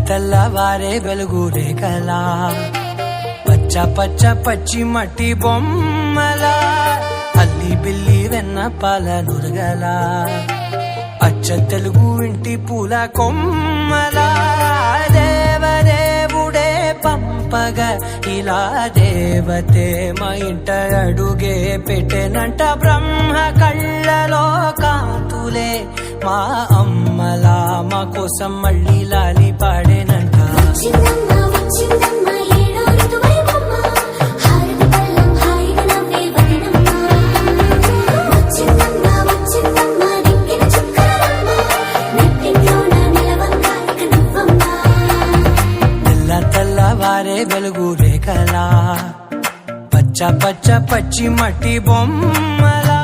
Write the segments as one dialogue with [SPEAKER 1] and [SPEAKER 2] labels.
[SPEAKER 1] తెల్లవారే వెలుగు రేఖలా పచ్చ పచ్చ పచ్చి మట్టి బొమ్మలా అల్లి బిల్లి వెన్న పాల నురగలా అచ్చ తెలుగు ఇంటి పూల కొమ్మలా దేవదేవుడే పంపగా ఇలా దేవతే మా ఇంట అడుగే పెట్టెనంట బ్రహ్మ కళ్ళలో కాంతులే మా అమ్మలా మా కోసం మళ్ళీ లాలి పాడేనంట. తెల్లవారే వెలుగు రేఖలా పచ్చ పచ్చ పచ్చి మట్టి బొమ్మలా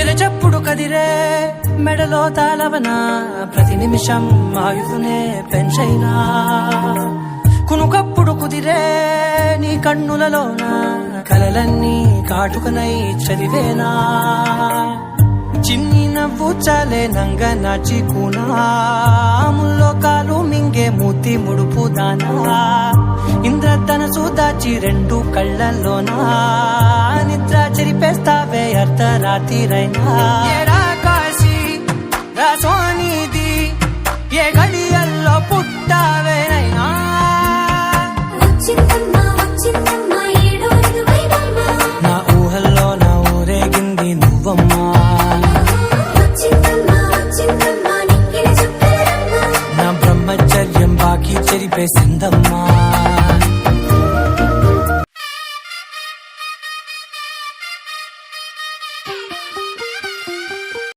[SPEAKER 1] ఎరచప్పుడు కదిరే మెడలో తాళవన ప్రతి నిమిషం ఆయుధునే పెంచైనా కునుకప్పుడు కుదిరే నీ కన్నులలోన కలలన్నీ కాటుకనై చదివేనా చిన్ని నవ్వు చాలే నంగ నాచి కూనాముల్లో కాలు మింగే మూతి ముడుపు దానా ఇంద్రధనసు దాచి రెండు కళ్ళల్లోనా నిద్ర చెరిపేస్తావే అర్ధరాత్రిరైనా కాశీ రాసోనిది ఏ గడియల్లో పుట్టావేనైనా నా ఊహల్లో నా ఊరేగింది నువ్వమ్మా నా బ్రహ్మచర్యం బాకీ చెరిపేసిందమ్మా.